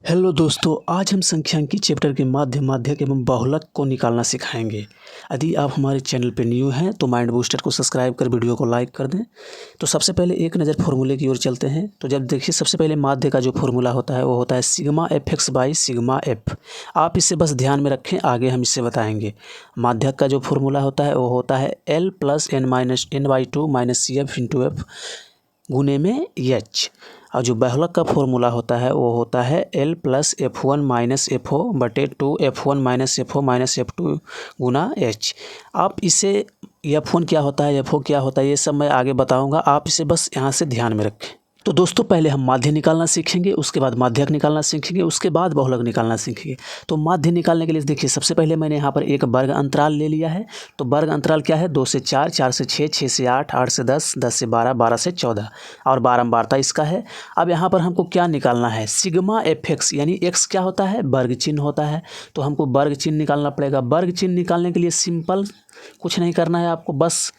Hello दोस्तों, आज हम संख्यांकी चैप्टर के माध्यक एवं बहुलक को निकालना सिखाएंगे। यदि आप हमारे चैनल पर न्यू हैं तो माइंड बूस्टर को सब्सक्राइब कर वीडियो को लाइक कर दें। तो सबसे पहले एक नज़र फॉर्मूले की ओर चलते हैं। तो जब देखिए सबसे पहले माध्य का जो फॉर्मूला होता है वो होता है sigma F x by sigma F. आप इसे बस ध्यान में रखें, आगे हम इससे बताएंगे। माध्यक का जो फॉर्मूला होता है वो होता है L plus N minus N by two minus C F into F गुने में एच। और जो बहुलक का फॉर्मूला होता है वो होता है L plus F one minus F O बटे two F one minus F O minus F two गुना एच। आप इसे एफ वन क्या होता है, एफ ओ क्या होता है, ये सब मैं आगे बताऊंगा। आप इसे बस यहाँ से ध्यान में रखें। तो दोस्तों पहले हम माध्य निकालना सीखेंगे, उसके बाद माध्यक निकालना सीखेंगे, उसके बाद बहुलक निकालना सीखेंगे। तो माध्य निकालने के लिए देखिए सबसे पहले मैंने यहाँ पर एक वर्ग अंतराल ले लिया है। तो वर्ग अंतराल क्या है, 2 से 4, 4 से 6, 6 से 8, 8 से 10, 10 से 12, 12 से 14 और बारंबारता इसका है। अब यहाँ पर हमको क्या निकालना है, सिग्मा एफ एक्स, यानी एक्स क्या होता है, वर्ग चिन्ह होता है। तो हमको वर्ग चिन्ह निकालना पड़ेगा। वर्ग चिन्ह निकालने के लिए सिंपल कुछ नहीं करना है आपको, बस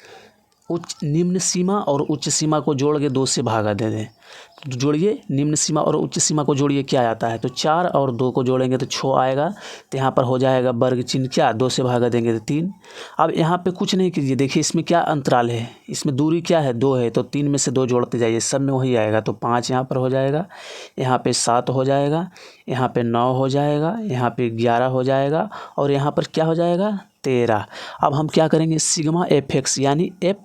निम्न सीमा और उच्च सीमा को जोड़ के 2 से भागा दे दें। तो जोड़िए, निम्न सीमा और उच्च सीमा को जोड़िए, क्या आता है, तो 4 और 2 को जोड़ेंगे तो 6 आएगा। तो यहाँ पर हो जाएगा वर्ग चिन्ह क्या, 2 से भागा देंगे तो 3। अब यहाँ पे कुछ नहीं कीजिए, देखिए इसमें क्या अंतराल है, इसमें दूरी क्या है, 2 है। तो 3 में से 2 जोड़ते जाइए, सब में वही आएगा। तो 5 यहाँ पर हो जाएगा, यहाँ पे 7 हो जाएगा, यहाँ पे 9 हो जाएगा, यहाँ पे 11 हो जाएगा और यहाँ पर क्या हो जाएगा, 13। अब हम क्या करेंगे, सिग्मा एफ एक्स यानी एफ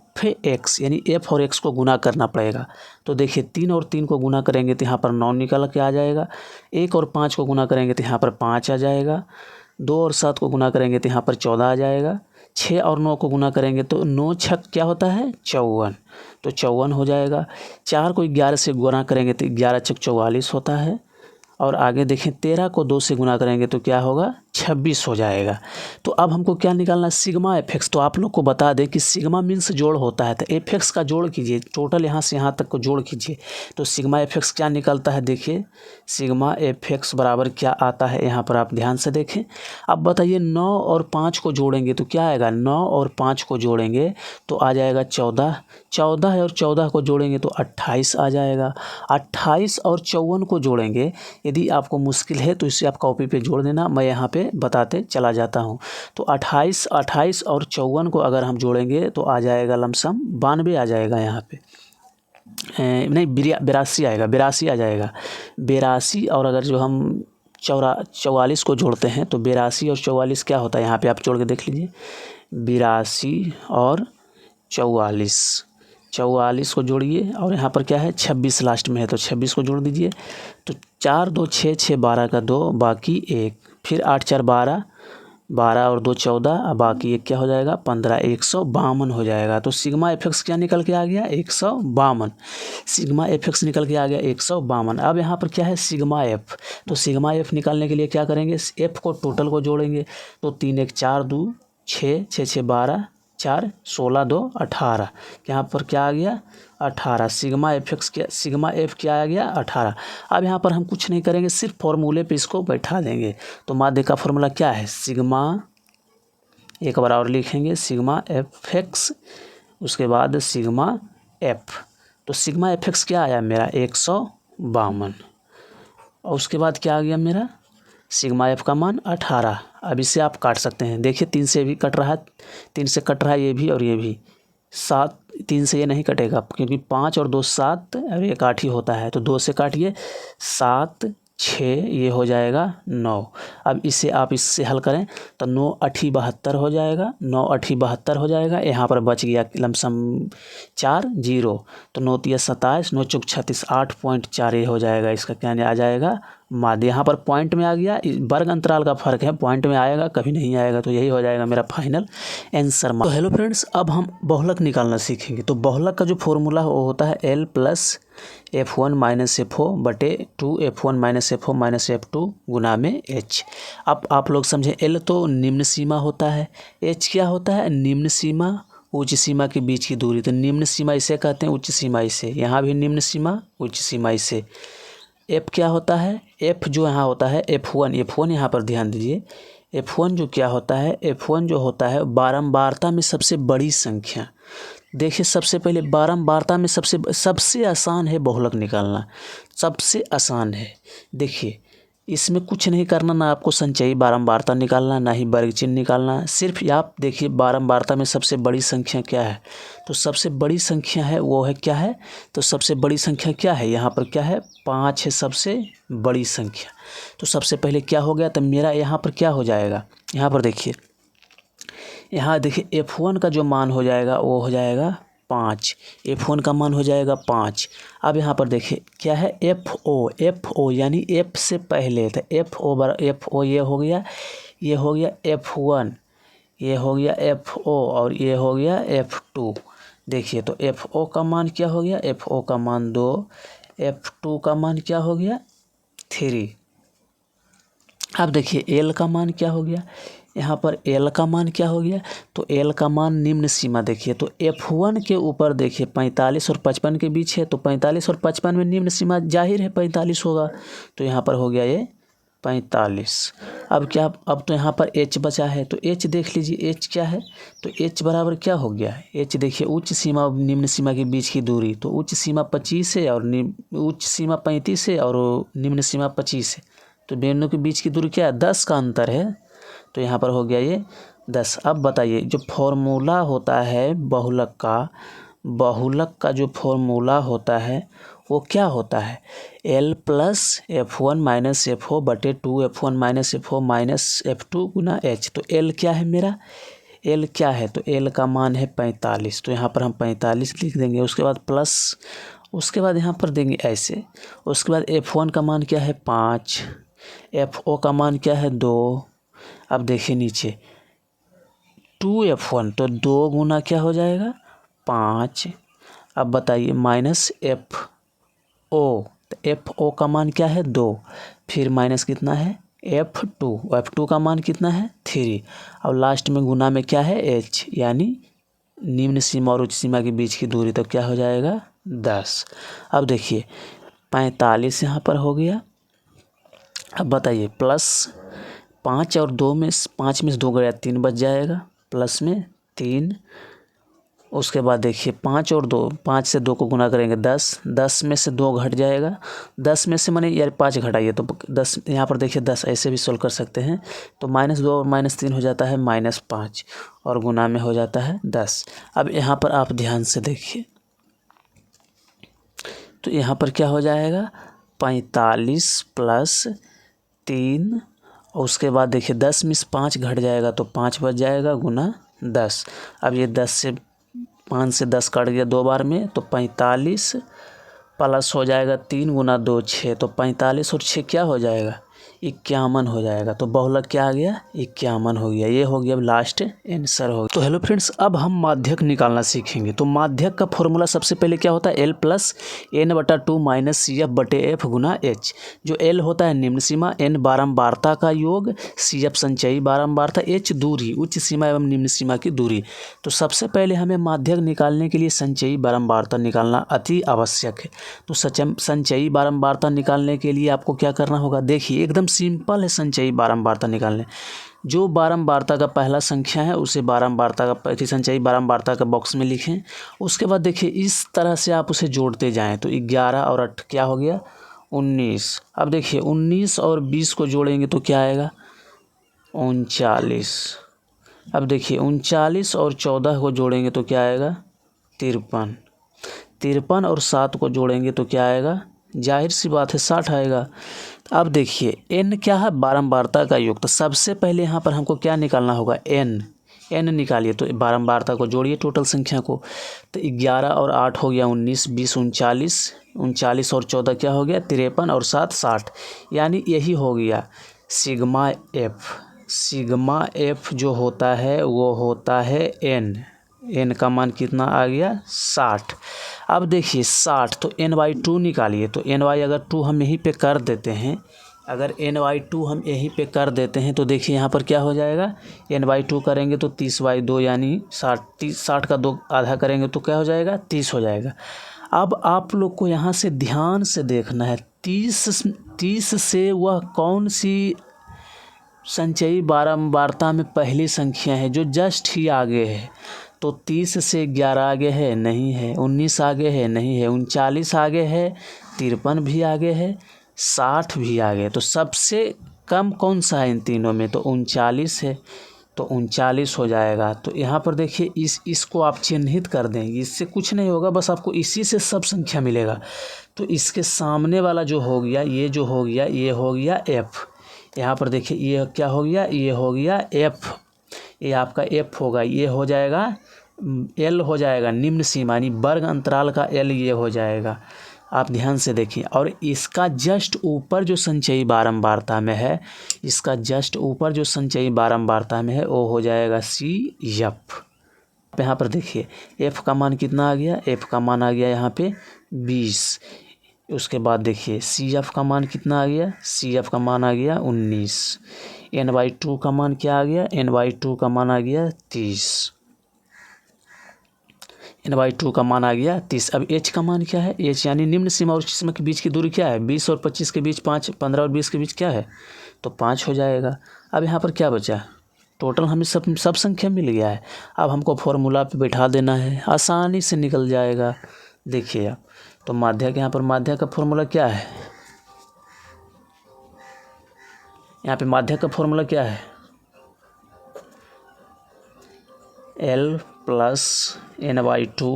एक्स यानी एफ और एक्स को गुना करना पड़ेगा। तो देखिए 3 और 3 को गुना करेंगे तो यहाँ पर 9 निकल के आ जाएगा। 1 और 5 को गुना करेंगे तो यहाँ पर 5 आ जाएगा। 2 और 7 को गुना करेंगे तो यहाँ पर 14 आ जाएगा। 6 और 9 को गुना करेंगे तो 9 छक क्या होता है, 54। तो 54 हो जाएगा। 4 को 11 से गुना करेंगे तो 11 छक 44 होता है। और आगे देखें 13 को 2 से गुना करेंगे तो क्या होगा, 26 हो जाएगा। तो अब हमको क्या निकालना है, सिग्मा एफ एक्स। तो आप लोग को बता दें कि सिग्मा मीन्स जोड़ होता है। तो एफ एक्स का जोड़ कीजिए, टोटल यहाँ से यहाँ तक को जोड़ कीजिए। तो सिग्मा एफ एक्स क्या निकलता है, देखिए सिग्मा एफ एक्स बराबर क्या आता है, यहाँ पर आप ध्यान से देखें। अब बताइए 9 और 5 को जोड़ेंगे तो क्या आएगा, 9 और 5 को जोड़ेंगे तो आ जाएगा 14। 14 और 14 को जोड़ेंगे तो 28 आ जाएगा। 28 और 54 को जोड़ेंगे, यदि आपको मुश्किल है तो इसे आप कॉपी पे जोड़ देना, मैं यहाँ पे बताते चला जाता हूँ। तो 28 और 54 को अगर हम जोड़ेंगे तो आ जाएगा लमसम 92 आ जाएगा। यहाँ पे नहीं 82 आएगा, 82 आ जाएगा। 82 और अगर जो हम 44 को जोड़ते हैं तो 82 और 44 क्या होता है, यहाँ पे आप जोड़ के देख लीजिए। 82 और 44 को जोड़िए और यहाँ पर क्या है, 26 लास्ट में है तो 26 को जोड़ दीजिए। तो 4 2 6 6 12 का 2 बाकी 1, फिर 8 4 12, 12 और 2 14, बाकी 1 क्या हो जाएगा, 15, 152 हो जाएगा। तो सिग्मा एफ एक्स क्या निकल के आ गया, 152। सिग्मा एफ एक्स निकल के आ गया 152। अब यहाँ पर क्या है, सिग्मा एफ। तो सिग्मा एफ निकालने के लिए क्या करेंगे, एफ को टोटल को जोड़ेंगे। तो 3 1 4 2 6 6 6 12 4 16 2 18, यहाँ पर क्या आ गया, 18। सिग्मा एफ एक्स क्या, सिग्मा एफ क्या आ गया, 18। अब यहाँ पर हम कुछ नहीं करेंगे, सिर्फ फॉर्मूले पे इसको बैठा देंगे। तो माध्य का फॉर्मूला क्या है, सिग्मा, एक बार और लिखेंगे, सिग्मा एफ एक्स, उसके बाद सिग्मा एफ। तो सिग्मा एफ एक्स क्या आया मेरा, 152। और उसके बाद क्या आ गया मेरा, सिग्मा एफ का मान 18। अब इसे आप काट सकते हैं, देखिए 3 से भी कट रहा है, 3 से कट रहा है ये भी और ये भी। 7 3 से ये नहीं कटेगा क्योंकि 5 और 2 7, अब 1 8 ही होता है। तो 2 से काटिए, 7 6, ये हो जाएगा 9। अब इसे आप इससे हल करें तो 9 8 72 हो जाएगा, 9 8 72 हो जाएगा। यहाँ पर बच गया लमसम 4 0। तो 9 3 27, 9 चौक 36, 8.4 ये हो जाएगा। इसका क्या आ जाएगा, माध्य। यहाँ पर पॉइंट में आ गया, वर्ग अंतराल का फर्क है, पॉइंट में आएगा कभी नहीं आएगा। तो यही हो जाएगा मेरा फाइनल आंसर। तो हेलो फ्रेंड्स, अब हम बहुलक निकालना सीखेंगे। तो बहुलक का जो फॉर्मूला वो होता है L plus F1 minus F O बटे 2 F1 minus F O minus F2 गुना में एच। अब आप लोग समझें, एल तो निम्न सीमा होता है, एच क्या होता है, निम्न सीमा उच्च सीमा के बीच की दूरी। तो निम्न सीमा इसे कहते हैं, उच्च सीमा इसे, यहाँ भी निम्न सीमा उच्च सीमा इसे। एफ क्या होता है, एफ जो यहाँ होता है F1 यहाँ पर ध्यान दीजिए। F1 जो क्या होता है, F1 जो होता है बारंबारता में सबसे बड़ी संख्या। देखिए सबसे पहले बारंबारता में सबसे आसान है बहुलक निकालना, सबसे आसान है। देखिए इसमें कुछ नहीं करना, ना आपको संचयी बारंबारता निकालना, ना ही वर्ग चिन्ह निकालना। सिर्फ आप देखिए बारंबारता में सबसे बड़ी संख्या क्या है, तो सबसे बड़ी संख्या है वो है क्या है, तो सबसे बड़ी संख्या क्या है, यहाँ पर क्या है 5 है सबसे बड़ी संख्या। तो सबसे पहले क्या हो गया, तो मेरा यहाँ पर क्या हो जाएगा, यहाँ पर देखिए, यहाँ देखिए F1 का जो मान हो जाएगा वो हो जाएगा 5, F1 का मान हो जाएगा 5। अब यहाँ पर देखिए क्या है FO यानी F से पहले, तो FO ये हो गया, ये हो गया F1, ये हो गया FO और ये हो गया F2। देखिए तो FO का मान क्या हो गया, FO का मान 2, F2 का मान क्या हो गया 3। अब देखिए L का मान क्या हो गया, यहाँ पर L का मान क्या हो गया, तो L का मान निम्न सीमा देखिए, तो F1 के ऊपर देखिए 45 और 55 के बीच है, तो 45 और 55 में निम्न सीमा जाहिर है 45 होगा, तो यहाँ पर हो गया ये 45। अब क्या, अब तो यहाँ पर H बचा है, तो H देख लीजिए H क्या है, तो H बराबर क्या हो गया, H देखिए उच्च सीमा और निम्न सीमा के बीच की दूरी, तो उच्च सीमा 25 है और उच्च सीमा 35 है और निम्न सीमा 25 है, तो दोनों के बीच की दूरी क्या है 10 का अंतर है, तो यहाँ पर हो गया ये 10। अब बताइए जो फॉर्मूला होता है बहुलक का जो फॉर्मूला होता है वो क्या होता है, L plus F1 minus FO बटे 2 F1 minus FO minus F2 गुना H। तो L क्या है मेरा, L क्या है, तो L का मान है 45, तो यहाँ पर हम 45 लिख देंगे, उसके बाद प्लस, उसके बाद यहाँ पर देंगे ऐसे, उसके बाद F1 का मान क्या है 5, FO का मान क्या है 2। अब देखिए नीचे 2F1, तो 2 गुना क्या हो जाएगा 5। अब बताइए माइनस FO, तो FO का मान क्या है 2, फिर माइनस कितना है F2 का मान कितना है 3, और लास्ट में गुना में क्या है H, यानी निम्न सीमा और उच्च सीमा के बीच की दूरी, तो क्या हो जाएगा 10। अब देखिए 45 यहाँ पर हो गया। अब बताइए प्लस 5 और 2 में 5 में से 2 गया 3 बच जाएगा, प्लस में 3। उसके बाद देखिए 5 और 2, 5 से 2 को गुना करेंगे 10, 10 में से 2 घट जाएगा, 10 में से माने यार 5 घटाइए तो 10, यहाँ पर देखिए 10 ऐसे भी सोल्व कर सकते हैं, तो -2 और -3 हो जाता है -5 और गुना में हो जाता है 10। अब यहाँ पर आप ध्यान से देखिए, तो यहाँ पर क्या हो जाएगा 45 प्लस 3, और उसके बाद देखिए 10 में से 5 घट जाएगा तो 5 बच जाएगा गुना 10। अब ये 5 से 10 कट गया 2 बार में, तो 45 प्लस हो जाएगा 3 गुना 2 6, तो 45 और 6 क्या हो जाएगा 51 हो जाएगा। तो बहुलक क्या आ गया 51 हो गया। ये हो गया अब लास्ट आंसर हो गया। तो हेलो फ्रेंड्स, अब हम माध्यक निकालना सीखेंगे। तो माध्यक का फॉर्मूला सबसे पहले क्या होता है, L plus n/2 minus CF बटे F गुना H। जो L होता है निम्न सीमा, n बारंबारता का योग, CF संचयी बारंबारता, H दूरी उच्च सीमा एवं निम्न सीमा की दूरी। तो सबसे पहले हमें माध्यक निकालने के लिए संचयी बारंबारता निकालना अति आवश्यक है। तो संचयी बारंबारता निकालने के लिए आपको क्या करना होगा, देखिए एकदम सिंपल है संचयी बारंबारता निकालने। जो बारंबारता का पहला संख्या है उसे बारंबारता का संचयी बारंबारता का बॉक्स में लिखें। उसके बाद देखिए इस तरह से आप उसे जोड़ते जाएं, तो 11 और 8 क्या हो गया 19। अब देखिए 19 और 20 को जोड़ेंगे तो क्या आएगा 39। अब देखिए 39 और 14 को जोड़ेंगे तो क्या आएगा 53। 53 और 7 को जोड़ेंगे तो क्या आएगा, जाहिर सी बात है 60 आएगा। अब देखिए n क्या है, बारंबारता का योग। तो सबसे पहले यहाँ पर हमको क्या निकालना होगा, n निकालिए। तो बारंबारता को जोड़िए टोटल संख्या को, तो 11 और 8 हो गया 19, 20 39, 39 और 14 क्या हो गया 53 और 7 60, यानी यही हो गया सिग्मा f। सिग्मा f जो होता है वो होता है n का मान कितना आ गया 60। अब देखिए 60, तो n/2 निकालिए। तो n/, अगर 2 हम यहीं पे कर देते हैं, अगर n/2 हम यहीं पे कर देते हैं तो देखिए यहाँ पर क्या हो जाएगा, n/2 करेंगे तो 30/2 यानी 60 का 2 आधा करेंगे तो क्या हो जाएगा 30 हो जाएगा। अब आप लोग को यहाँ से ध्यान से देखना है, 30 से वह कौन सी संचयी बारंबारता में पहली संख्या है जो जस्ट ही आगे है। तो 30 से 11 आगे है नहीं है, 19 आगे है नहीं है, 39 आगे है, 53 भी आगे है, 60 भी आ गए। तो सबसे कम कौन सा है इन तीनों में? तो 39 है, तो 39 हो जाएगा। तो यहाँ पर देखिए इसको आप चिन्हित कर दें, इससे कुछ नहीं होगा, बस आपको इसी से सब संख्या मिलेगा। तो इसके सामने वाला जो हो गया, ये जो हो गया, ये हो गया f। यहाँ पर देखिए ये क्या हो गया, ये हो गया f, ये आपका f होगा, ये हो जाएगा l हो जाएगा निम्न सीमा यानी वर्ग अंतराल का l, ये हो जाएगा। आप ध्यान से देखिए। और इसका जस्ट ऊपर जो संचयी बारंबारता में है, इसका जस्ट ऊपर जो संचयी बारंबारता में है वो हो जाएगा CF। यहाँ पर देखिए f का मान कितना आ गया, f का मान आ गया यहाँ पे 20। उसके बाद देखिए CF का मान कितना आ गया, CF का मान आ गया 19। n/2 का मान क्या आ गया, n/2 का मान आ गया 30। n/2 का मान आ गया 30। अब h का मान क्या है, h यानी निम्न सीमा और उच्च सीमा के बीच की दूरी क्या है, 20 और 25 के बीच 5, 15 और 20 के बीच क्या है, तो 5 हो जाएगा। अब यहाँ पर क्या बचा, टोटल हमें सब संख्या मिल गया है। अब हमको फॉर्मूला पे बैठा देना है, आसानी से निकल जाएगा। देखिए आप, तो माध्य के यहाँ पर माध्य का फॉर्मूला क्या है, यहाँ पे माध्य का फॉर्मूला क्या है, L + n/2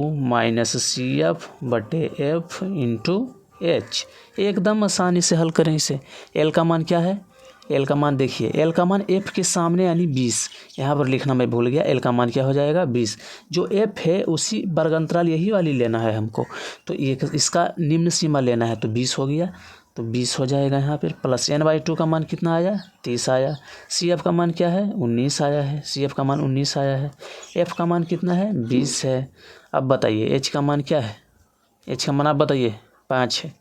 - CF बटे F इंटू H। एकदम आसानी से हल करें इसे। L का मान क्या है, L का मान देखिए, L का मान F के सामने यानी 20, यहाँ पर लिखना मैं भूल गया। L का मान क्या हो जाएगा 20। जो F है उसी वर्गांतराल यही वाली लेना है हमको, तो एक इसका निम्न सीमा लेना है, तो 20 हो गया, तो 20 हो जाएगा यहाँ पर। प्लस n/2 का मान कितना आया, 30 आया। CF का मान क्या है, 19 आया है, CF का मान 19 आया है। F का मान कितना है, 20 है। अब बताइए H का मान क्या है, H का मान आप बताइए, 5 है।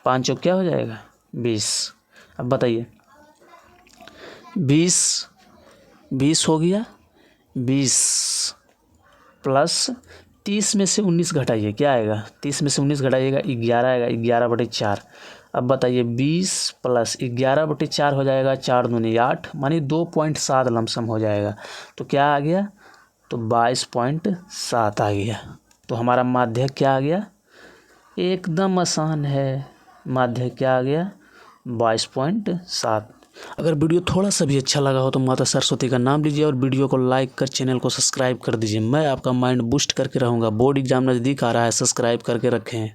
5 चौक क्या हो जाएगा 20। अब बताइए 20 हो गया, 20 प्लस 30 में से 19 घटाइए, क्या आएगा, 30 में से 19 घटाइएगा 11 आएगा, 11/4। अब बताइए 20 प्लस 11/4 हो जाएगा, 4 दूनी 8, मानी 2.7 लमसम हो जाएगा। तो क्या आ गया, तो 22.7 आ गया। तो हमारा माध्य क्या आ गया, एकदम आसान है, माध्य क्या आ गया 22.7। अगर वीडियो थोड़ा सा भी अच्छा लगा हो तो माता सरस्वती का नाम लीजिए और वीडियो को लाइक कर चैनल को सब्सक्राइब कर दीजिए। मैं आपका माइंड बूस्ट करके रहूँगा। बोर्ड एग्जाम नज़दीक आ रहा है, सब्सक्राइब करके रखें।